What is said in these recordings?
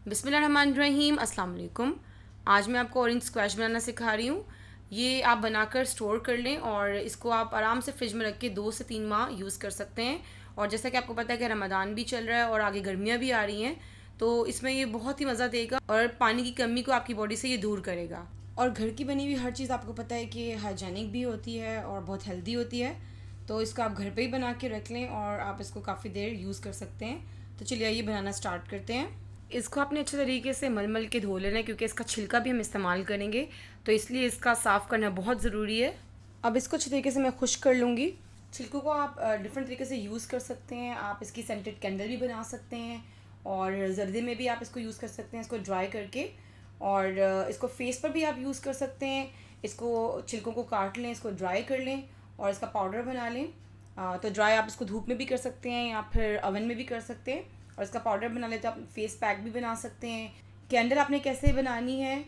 बिस्मिल्लाहिर्रहमानिर्रहीम, अस्सलाम वालेकुम। आज मैं आपको ऑरेंज स्क्वैश बनाना सिखा रही हूँ। ये आप बनाकर स्टोर कर लें और इसको आप आराम से फ्रिज में रख के 2 से 3 माह यूज़ कर सकते हैं। और जैसा कि आपको पता है कि रमज़ान भी चल रहा है और आगे गर्मियाँ भी आ रही हैं, तो इसमें ये बहुत ही मज़ा देगा और पानी की कमी को आपकी बॉडी से ये दूर करेगा। और घर की बनी हुई हर चीज़ आपको पता है कि हाइजीनिक भी होती है और बहुत हेल्दी होती है, तो इसको आप घर पे ही बना के रख लें और आप इसको काफ़ी देर यूज़ कर सकते हैं। तो चलिए आइए बनाना स्टार्ट करते हैं। इसको आपने अच्छे तरीके से मल के धो लेना है क्योंकि इसका छिलका भी हम इस्तेमाल करेंगे, तो इसलिए इसका साफ़ करना बहुत ज़रूरी है। अब इसको अच्छे तरीके से मैं खुश्क कर लूँगी। छिलकों को आप डिफरेंट तरीके से यूज़ कर सकते हैं। आप इसकी सेंटेड कैंडल भी बना सकते हैं और जर्दे में भी आप इसको यूज़ कर सकते हैं, इसको ड्राई करके। और इसको फेस पर भी आप यूज़ कर सकते हैं। इसको छिलकों को काट लें, इसको ड्राई कर लें और इसका पाउडर बना लें। तो ड्राई आप इसको धूप में भी कर सकते हैं या फिर ओवन में भी कर सकते हैं। और इसका पाउडर बना लेते हैं, आप फेस पैक भी बना सकते हैं। कैंडल आपने कैसे बनानी है,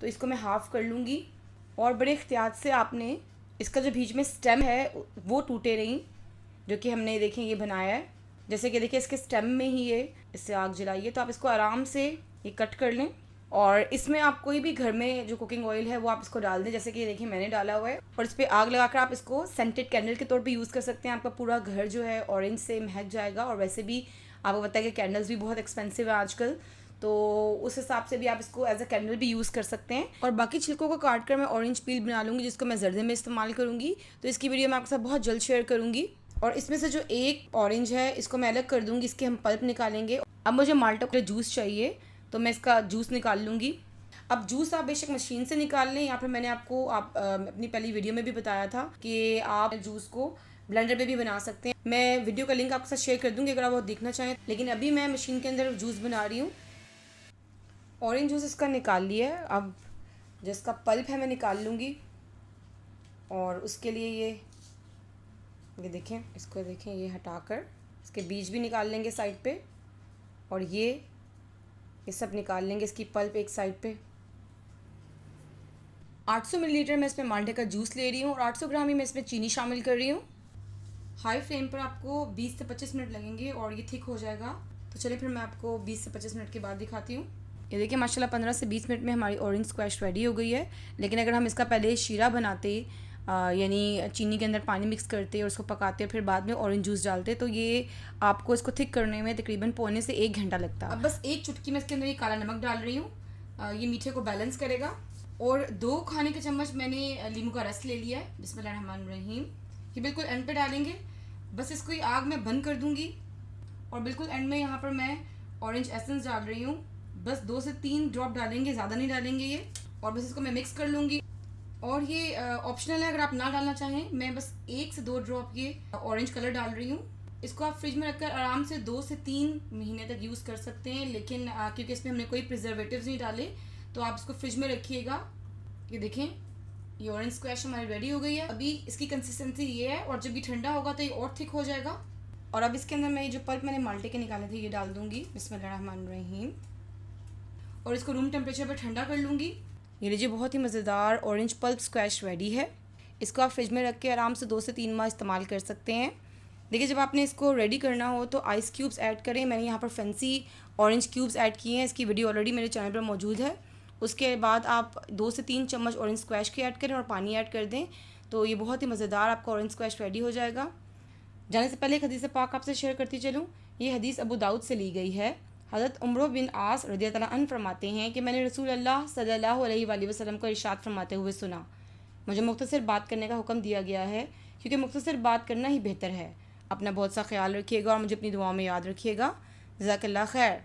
तो इसको मैं हाफ़ कर लूँगी और बड़े एहतियात से आपने इसका जो बीच में स्टेम है वो टूटे नहीं, जो कि हमने देखें ये बनाया है। जैसे कि देखिए इसके स्टेम में ही ये इससे आग जलाइए, तो आप इसको आराम से ये कट कर लें। और इसमें आप कोई भी घर में जो कुकिंग ऑयल है वो आप इसको डाल दें, जैसे कि देखिए मैंने डाला हुआ है। और इस पर आग लगाकर आप इसको सेंटेड कैंडल के तौर पे यूज़ कर सकते हैं। आपका पूरा घर जो है ऑरेंज से महक जाएगा। और वैसे भी आपको पता है कि कैंडल्स भी बहुत एक्सपेंसिव है आजकल, तो उस हिसाब से भी आप इसको एज अ कैंडल भी यूज़ कर सकते हैं। और बाकी छिलकों को काट कर मैं ऑरेंज पील बना लूँगी, जिसको मैं जर्दे में इस्तेमाल करूँगी। तो इसकी वीडियो मैं आपके साथ बहुत जल्द शेयर करूँगी। और इसमें से जो एक ऑरेंज है इसको मैं अलग कर दूँगी, इसके हम पल्प निकालेंगे। अब मुझे माल्टा का जूस चाहिए, तो मैं इसका जूस निकाल लूँगी। अब जूस आप बेशक मशीन से निकाल लें या फिर मैंने आपको अपनी पहली वीडियो में भी बताया था कि आप जूस को ब्लेंडर पे भी बना सकते हैं। मैं वीडियो का लिंक आपके साथ शेयर कर दूँगी अगर आप वो देखना चाहें। लेकिन अभी मैं मशीन के अंदर जूस बना रही हूँ। ऑरेंज जूस इसका निकाल लिया है। अब जिसका पल्प है मैं निकाल लूँगी और उसके लिए ये देखें, इसको देखें, ये हटाकर इसके बीज भी निकाल लेंगे साइड पे। और ये सब निकाल लेंगे, इसकी पल्प एक साइड पे। 800 मिलीलीटर मैं इसमें माल्टे का जूस ले रही हूँ और 800 ग्राम ही मैं इसमें चीनी शामिल कर रही हूँ। हाई फ्लेम पर आपको 20 से 25 मिनट लगेंगे और ये थिक हो जाएगा। तो चलिए फिर मैं आपको 20 से 25 मिनट के बाद दिखाती हूँ। ये देखिए माशाल्लाह 15 से 20 मिनट में हमारी ऑरेंज स्क्वैश रेडी हो गई है। लेकिन अगर हम इसका पहले शीरा बनाते, यानी चीनी के अंदर पानी मिक्स करते और उसको पकाते और फिर बाद में ऑरेंज जूस डालते, तो ये आपको इसको थिक करने में तकरीबन पौने से 1 घंटा लगता। अब बस एक चुटकी में इसके अंदर ये काला नमक डाल रही हूँ, ये मीठे को बैलेंस करेगा। और 2 खाने के चम्मच मैंने नींबू का रस ले लिया है। बिस्मिल्लाहिर्रहमानिर्रहीम। ये बिल्कुल एंड पे डालेंगे। बस इसको आग में बंद कर दूंगी और बिल्कुल एंड में यहाँ पर मैं ऑरेंज एसेंस डाल रही हूँ। बस 2 से 3 ड्रॉप डालेंगे, ज़्यादा नहीं डालेंगे ये। और बस इसको मैं मिक्स कर लूँगी। और ये ऑप्शनल है, अगर आप ना डालना चाहें। मैं बस 1 से 2 ड्रॉप ये ऑरेंज कलर डाल रही हूँ। इसको आप फ्रिज में रखकर आराम से 2 से 3 महीने तक यूज़ कर सकते हैं। लेकिन क्योंकि इसमें हमने कोई प्रिजर्वेटिव्स नहीं डाले, तो आप इसको फ्रिज में रखिएगा। ये देखें, ये ऑरेंज स्क्वैश हमारी रेडी हो गई है। अभी इसकी कंसिस्टेंसी ये है और जब ये ठंडा होगा तो ये और थिक हो जाएगा। और अब इसके अंदर मैं ये जो पल्प मैंने माल्टे के निकाले थे ये डाल दूंगी। बिस्मिल्लाहिर्रहमानिर्रहीम। और इसको रूम टेम्परेचर पर ठंडा कर लूँगी। ये लीजिए बहुत ही मज़ेदार ऑरेंज पल्प स्क्वैश रेडी है। इसको आप फ्रिज में रख के आराम से 2 से 3 माह इस्तेमाल कर सकते हैं। देखिए जब आपने इसको रेडी करना हो तो आइस क्यूब्स ऐड करें। मैंने यहाँ पर फैंसी ऑरेंज क्यूब्स ऐड किए हैं, इसकी वीडियो ऑलरेडी मेरे चैनल पर मौजूद है। उसके बाद आप 2 से 3 चम्मच ऑरेंज स्क्वैश के ऐड करें और पानी ऐड कर दें, तो ये बहुत ही मज़ेदार आपका ऑरेंज स्क्वैश रेडी हो जाएगा। जाने से पहले एक हदीस पाक आपसे शेयर करती चलूँ। ये हदीस अबू दाऊद से ली गई है। हज़रत उमर बिन आस रज़ियल्लाहु अन्हु फरमाते हैं कि मैंने रसूल अल्लाह सल्लल्लाहु अलैहि वसल्लम को इरशाद फरमाते हुए सुना, मुझे मुख्तसर बात करने का हुक्म दिया गया है क्योंकि मुख्तसर बात करना ही बेहतर है। अपना बहुत सा ख्याल रखिएगा और मुझे अपनी दुआओं में याद रखिएगा। जज़ाकल्लाह खैर।